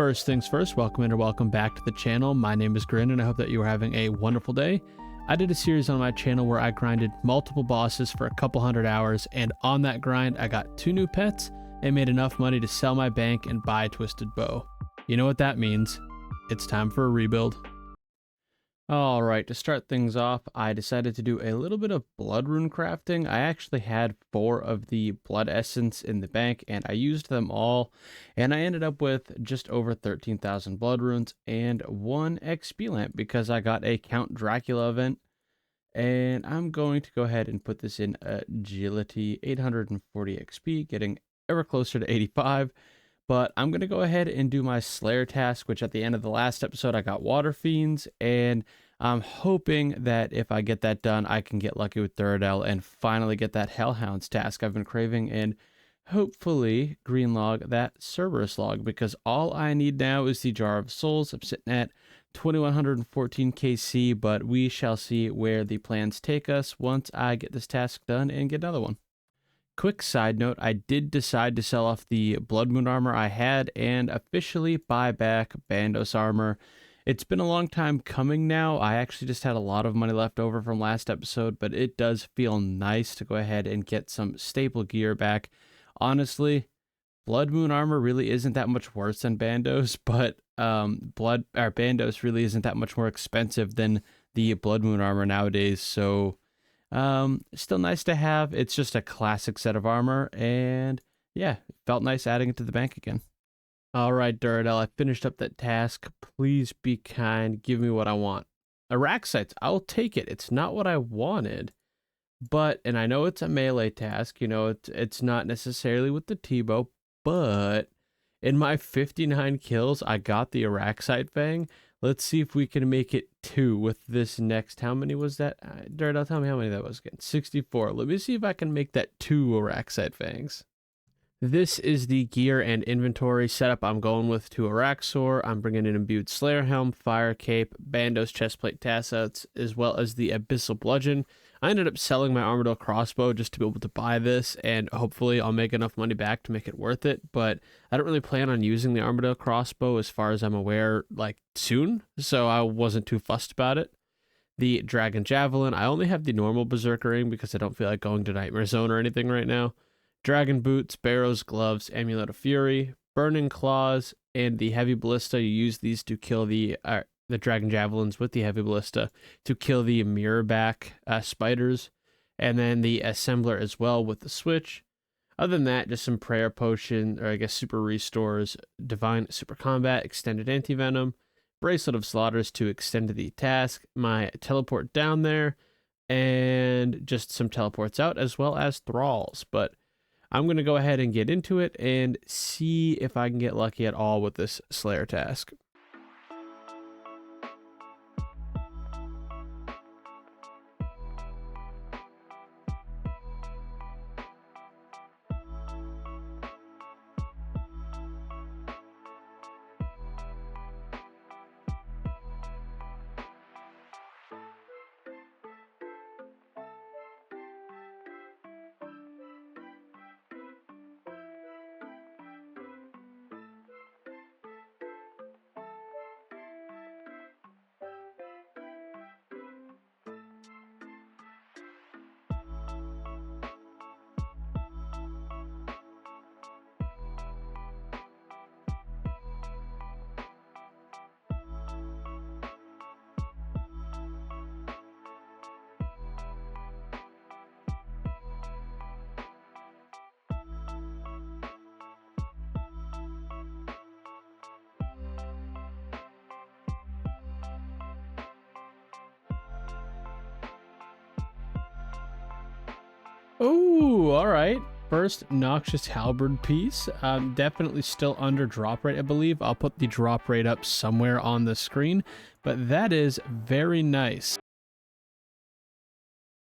First things first, welcome in or welcome back to the channel. My name is Grin and I hope that you are having a wonderful day. I did a series on my channel where I grinded multiple bosses for a couple hundred hours, and on that grind I got 2 new pets and made enough money to sell my bank and buy a twisted bow. You know what that means. It's time for a rebuild. Alright, to start things off, I decided to do a little bit of blood rune crafting. I actually had 4 of the blood essence in the bank and I used them all, and I ended up with just over 13,000 blood runes and 1 XP lamp because I got a Count Dracula event. And I'm going to go ahead and put this in agility, 840 XP, getting ever closer to 85. But I'm going to go ahead and do my Slayer task, which at the end of the last episode, I got Water Fiends. And I'm hoping that if I get that done, I can get lucky with Duradel and finally get that Hellhounds task I've been craving. And hopefully green log that Cerberus log, because all I need now is the Jar of Souls. I'm sitting at 2114 KC, but we shall see where the plans take us once I get this task done and get another one. Quick side note, I did decide to sell off the Blood Moon armor I had and officially buy back Bandos armor. It's been a long time coming now. I actually just had a lot of money left over from last episode, but it does feel nice to go ahead and get some staple gear back. Honestly, Blood Moon armor really isn't that much worse than Bandos, but Bandos really isn't that much more expensive than the Blood Moon armor nowadays, so still nice to have. It's just a classic set of armor, and yeah, it felt nice adding it to the bank again. Alright, Duradel, I finished up that task. Please be kind, give me what I want. Araxxites, I'll take it. It's not what I wanted, but, and I know it's a melee task, you know, it's not necessarily with the T-bow, but in my 59 kills, I got the Araxxite Fang. Let's see if we can make it 2 with this next. How many was that? Duradel, tell me how many that was again. 64. Let me see if I can make that 2 Araxxite Fangs. This is the gear and inventory setup I'm going with to Araxxor. I'm bringing in Imbued Slayer Helm, Fire Cape, Bandos Chestplate Tassets, as well as the Abyssal Bludgeon. I ended up selling my Armadillo Crossbow just to be able to buy this, and hopefully I'll make enough money back to make it worth it, but I don't really plan on using the Armadillo Crossbow as far as I'm aware, like, soon, so I wasn't too fussed about it. The Dragon Javelin, I only have the normal Berserker ring because I don't feel like going to Nightmare Zone or anything right now. Dragon Boots, Barrows, Gloves, Amulet of Fury, Burning Claws, and the Heavy Ballista. You use these to kill the Dragon Javelins with the Heavy Ballista to kill the Mirrorback spiders, and then the Assembler as well with the switch. Other than that, just some Prayer Potion, or I guess Super Restores, Divine Super Combat, Extended Anti-Venom, Bracelet of Slaughters to extend the task, my Teleport down there, and just some teleports out, as well as Thralls. But I'm going to go ahead and get into it and see if I can get lucky at all with this Slayer task. Oh, all right. First Noxious Halberd piece. Definitely still under drop rate, I believe. I'll put the drop rate up somewhere on the screen, but that is very nice.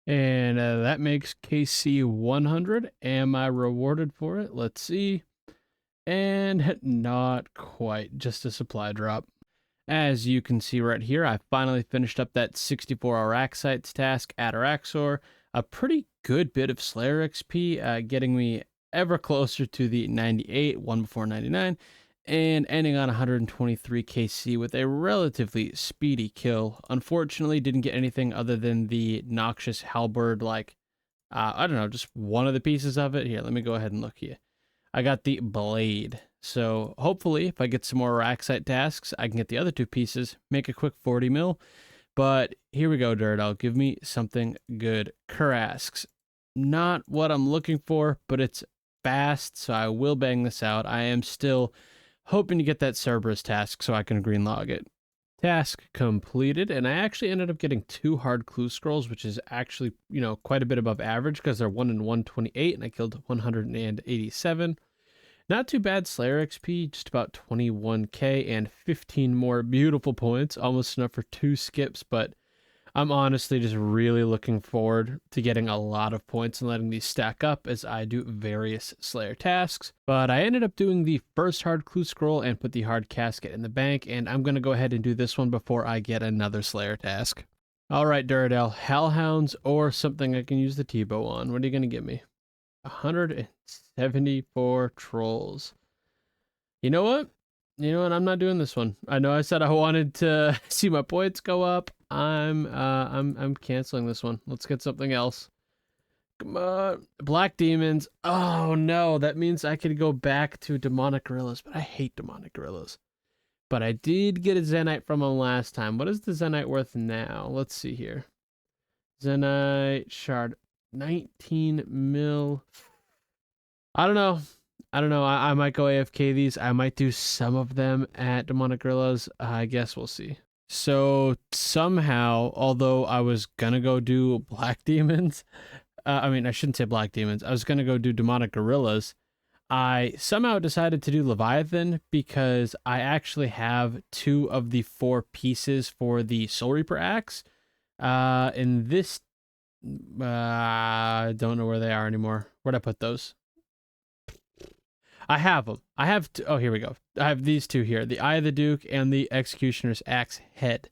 And that makes KC 100. Am I rewarded for it? Let's see. And not quite, just a supply drop. As you can see right here, I finally finished up that 64 Araxxites task at Araxxor. A pretty good bit of Slayer XP, getting me ever closer to the 98, one before 99, and ending on 123 KC with a relatively speedy kill. Unfortunately, didn't get anything other than the noxious halberd, like, I don't know, just one of the pieces of it. Here, let me go ahead and look here. I got the blade. So hopefully, if I get some more Araxxite tasks, I can get the other two pieces, make a quick 40 mil. But here we go, Dirt. Give me something good. Kurasks. Not what I'm looking for, but it's fast, so I will bang this out. I am still hoping to get that Cerberus task so I can green log it. Task completed, and I actually ended up getting 2 hard clue scrolls, which is actually, quite a bit above average because they're 1 in 128, and I killed 187. Not too bad Slayer XP, just about 21k and 15 more beautiful points, almost enough for 2 skips, but I'm honestly just really looking forward to getting a lot of points and letting these stack up as I do various Slayer tasks. But I ended up doing the first hard clue scroll and put the hard casket in the bank, and I'm going to go ahead and do this one before I get another Slayer task. Alright, Duradel, Hellhounds or something I can use the T-bow on. What are you going to give me? 174 trolls. You know what? I'm not doing this one. I know I said I wanted to see my points go up. I'm canceling this one. Let's get something else. Come on. Black demons. Oh no, that means I could go back to demonic gorillas, but I hate demonic gorillas. But I did get a Zenite from them last time. What is the Zenite worth now? Let's see here. Zenite shard 19 mil. I don't know. I might go AFK these. I might do some of them at demonic gorillas. I guess we'll see. So somehow, although I was gonna go do black demons, I shouldn't say black demons. I was gonna go do demonic gorillas. I somehow decided to do Leviathan because I actually have 2 of the 4 pieces for the Soul Reaper axe. In this, I don't know where they are anymore. Where'd I put those? I have them. I have, oh, here we go. I have these 2 here, the Eye of the Duke and the Executioner's Axe Head.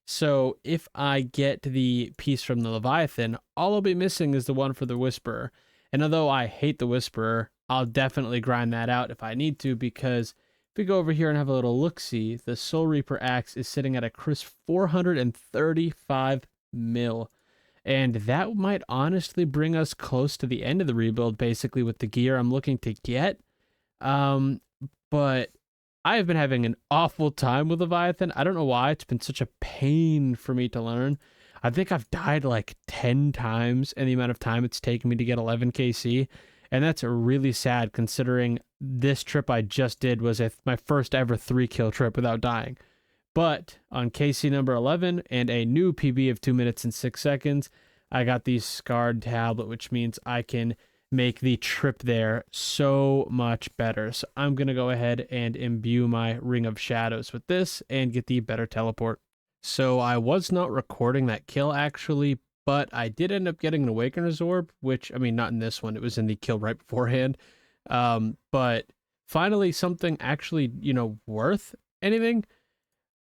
So if I get the piece from the Leviathan, all I'll be missing is the one for the Whisperer. And although I hate the Whisperer, I'll definitely grind that out if I need to, because if we go over here and have a little look-see, the Soul Reaper Axe is sitting at a crisp 435 mil. And that might honestly bring us close to the end of the rebuild, basically, with the gear I'm looking to get. But I have been having an awful time with Leviathan. I don't know why. It's been such a pain for me to learn. I think I've died like 10 times in the amount of time it's taken me to get 11 KC. And that's really sad considering this trip I just did was my first ever 3-kill trip without dying. But on KC number 11 and a new PB of 2 minutes and 6 seconds, I got the Scarred Tablet, which means I can make the trip there so much better. So I'm going to go ahead and imbue my Ring of Shadows with this and get the better teleport. So I was not recording that kill actually, but I did end up getting an Awakener's Orb, which, not in this one, it was in the kill right beforehand. But finally something actually, worth anything.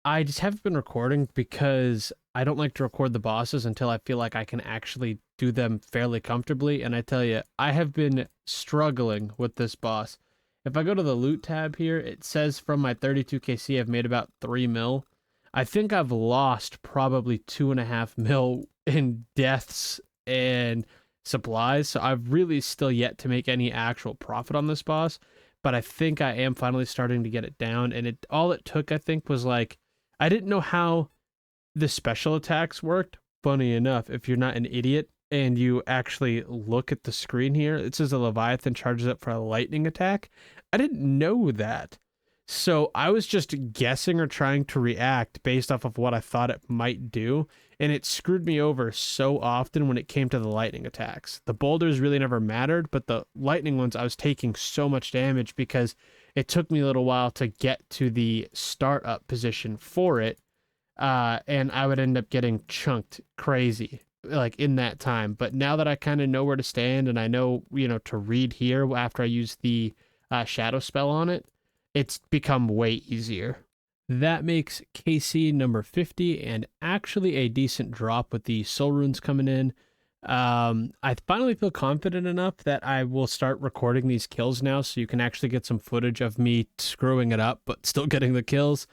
I just haven't been recording because I don't like to record the bosses until I feel like I can actually do them fairly comfortably. And I tell you, I have been struggling with this boss. If I go to the loot tab here, it says from my 32 KC, I've made about 3 mil. I think I've lost probably 2.5 mil in deaths and supplies. So I've really still yet to make any actual profit on this boss. But I think I am finally starting to get it down. And all it took, I think, was like, I didn't know how the special attacks worked. Funny enough, if you're not an idiot and you actually look at the screen here, it says a Leviathan charges up for a lightning attack. I didn't know that. So I was just guessing or trying to react based off of what I thought it might do. And it screwed me over so often when it came to the lightning attacks. The boulders really never mattered, but the lightning ones, I was taking so much damage because it took me a little while to get to the startup position for it. And I would end up getting chunked crazy like in that time. But now that I kind of know where to stand and I know, to read here after I use the shadow spell on it, it's become way easier. That makes KC number 50 and actually a decent drop with the soul runes coming in. I finally feel confident enough that I will start recording these kills now, so you can actually get some footage of me screwing it up, but still getting the kills.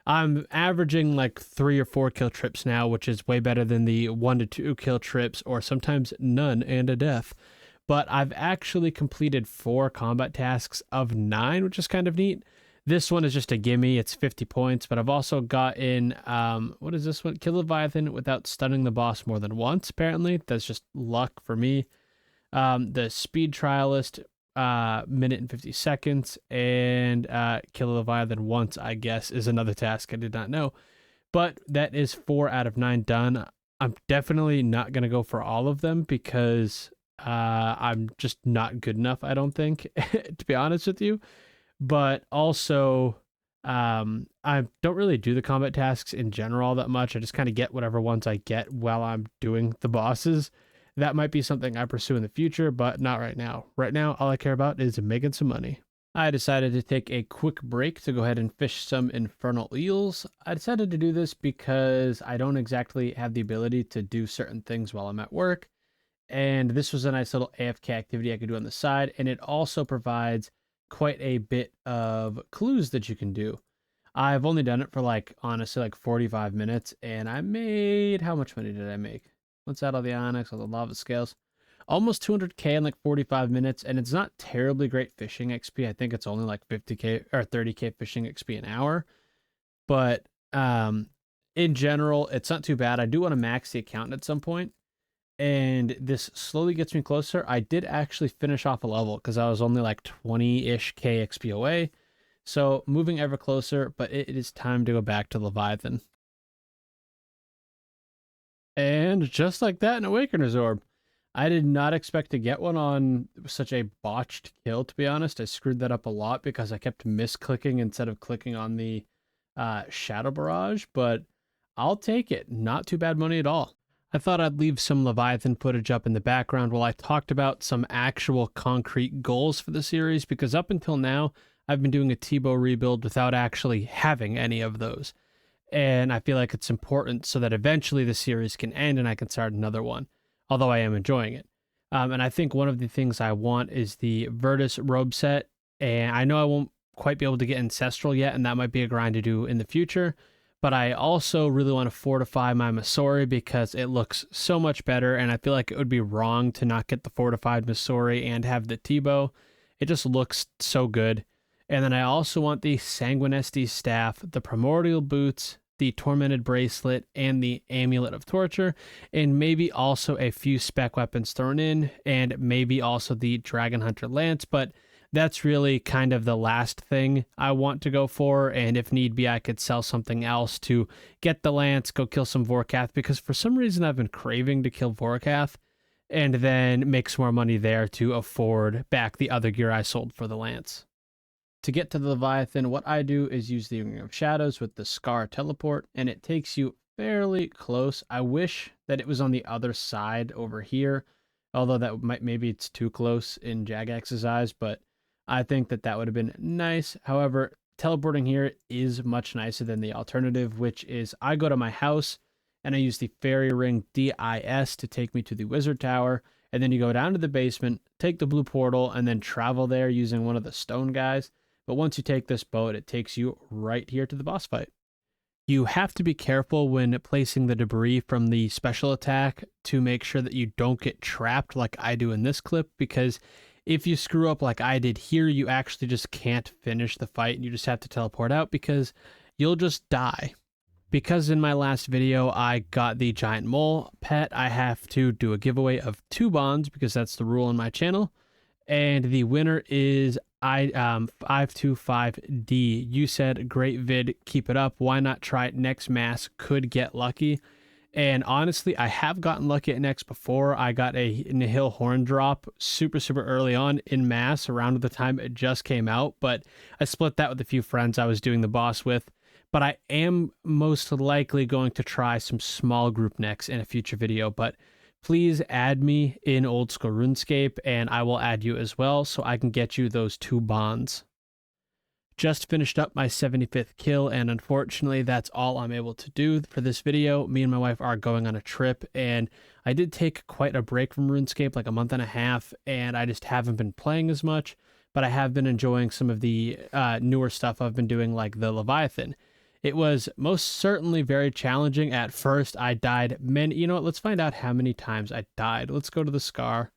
I'm averaging like 3 or 4 kill trips now, which is way better than the 1 to 2 kill trips, or sometimes none and a death. But I've actually completed 4 combat tasks of 9, which is kind of neat. This one is just a gimme. It's 50 points, but I've also gotten, what is this one? Kill Leviathan without stunning the boss more than once, apparently. That's just luck for me. The Speed Trialist, minute and 50 seconds, and kill Leviathan once, I guess, is another task I did not know. But that is 4 out of 9 done. I'm definitely not going to go for all of them because I'm just not good enough, I don't think, to be honest with you. But also, I don't really do the combat tasks in general all that much. I just kind of get whatever ones I get while I'm doing the bosses. That might be something I pursue in the future, but not right now. Right now, all I care about is making some money. I decided to take a quick break to go ahead and fish some infernal eels. I decided to do this because I don't exactly have the ability to do certain things while I'm at work. And this was a nice little AFK activity I could do on the side. And it also provides quite a bit of clues that you can do. I've only done it for like, honestly, like 45 minutes. And I made, how much money did I make? What's that, all the onyx, all the lava scales? Almost 200k in like 45 minutes. And it's not terribly great fishing XP. I think it's only like 50k or 30k fishing XP an hour. But in general, it's not too bad. I do want to max the account at some point, and this slowly gets me closer. I did actually finish off a level because I was only like 20-ish k XP away. So moving ever closer, but it is time to go back to Leviathan. And just like that, an Awakener's Orb. I did not expect to get one on such a botched kill, to be honest. I screwed that up a lot because I kept misclicking instead of clicking on the Shadow Barrage, but I'll take it. Not too bad money at all. I thought I'd leave some Leviathan footage up in the background while I talked about some actual concrete goals for the series, because up until now, I've been doing a T-bow rebuild without actually having any of those. And I feel like it's important so that eventually the series can end and I can start another one, although I am enjoying it. And I think one of the things I want is the Virtus robe set, and I know I won't quite be able to get Ancestral yet, and that might be a grind to do in the future. But I also really want to fortify my Masori because it looks so much better, and I feel like it would be wrong to not get the fortified Masori and have the T-bow. It just looks so good. And then I also want the Sanguinesti staff, the Primordial boots, the Tormented bracelet, and the Amulet of Torture, and maybe also a few spec weapons thrown in, and maybe also the Dragon Hunter lance, but that's really kind of the last thing I want to go for, and if need be, I could sell something else to get the lance, go kill some Vorkath, because for some reason I've been craving to kill Vorkath, and then make some more money there to afford back the other gear I sold for the lance. To get to the Leviathan, what I do is use the Ring of Shadows with the Scar teleport, and it takes you fairly close. I wish that it was on the other side over here, although that might, maybe it's too close in Jagex's eyes, but I think that that would have been nice. However, teleporting here is much nicer than the alternative, which is I go to my house and I use the Fairy Ring DIS to take me to the Wizard Tower, and then you go down to the basement, take the blue portal, and then travel there using one of the stone guys. But once you take this boat, it takes you right here to the boss fight. You have to be careful when placing the debris from the special attack to make sure that you don't get trapped like I do in this clip, because if you screw up like I did here, you actually just can't finish the fight and you just have to teleport out because you'll just die. Because in my last video I got the giant mole pet, I have to do a giveaway of 2 bonds because that's the rule on my channel. And the winner is 525D. You said great vid, keep it up. Why not try it next mass? Could get lucky. And honestly, I have gotten lucky at next before. I got a Nihil horn drop super early on in mass around the time it just came out, but I split that with a few friends I was doing the boss with. But I am most likely going to try some small group necks in a future video, but please add me in Old School RuneScape and I will add you as well so I can get you those 2 bonds. Just finished up my 75th kill, and unfortunately that's all I'm able to do for this video. Me and my wife are going on a trip, and I did take quite a break from RuneScape, like a month and a half, and I just haven't been playing as much, but I have been enjoying some of the newer stuff I've been doing, like the Leviathan. It was most certainly very challenging. At first, I died many... You know what? Let's find out how many times I died. Let's go to the Scar.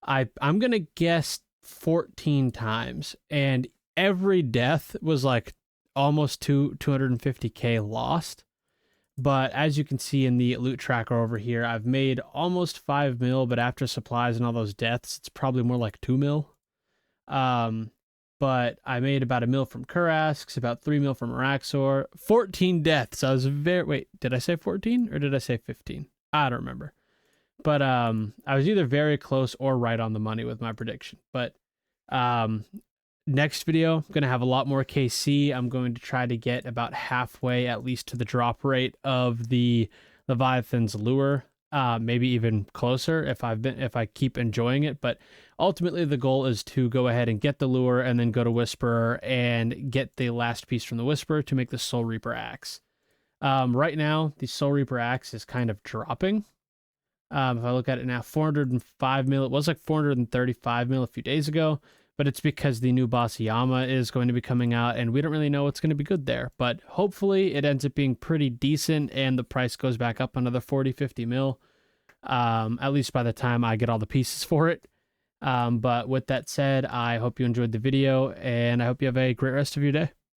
I'm going to guess 14 times, and every death was like almost 250k lost. But as you can see in the loot tracker over here, I've made almost 5 mil, but after supplies and all those deaths, it's probably more like 2 mil. But I made about 1 mil from Kurasks, about 3 mil from Araxxor, 14 deaths. I was wait, did I say 14 or did I say 15? I don't remember. But I was either very close or right on the money with my prediction. But next video, I'm going to have a lot more KC. I'm going to try to get about halfway at least to the drop rate of the Leviathan's lure. Maybe even closer if I keep enjoying it. But ultimately the goal is to go ahead and get the lure and then go to Whisperer and get the last piece from the Whisperer to make the Soul Reaper axe. Right now the Soul Reaper axe is kind of dropping. If I look at it now, 405 mil. It was like 435 mil a few days ago, but it's because the new boss Yama is going to be coming out, and we don't really know what's going to be good there. But hopefully it ends up being pretty decent, and the price goes back up another 40, 50 mil, at least by the time I get all the pieces for it. But with that said, I hope you enjoyed the video, and I hope you have a great rest of your day.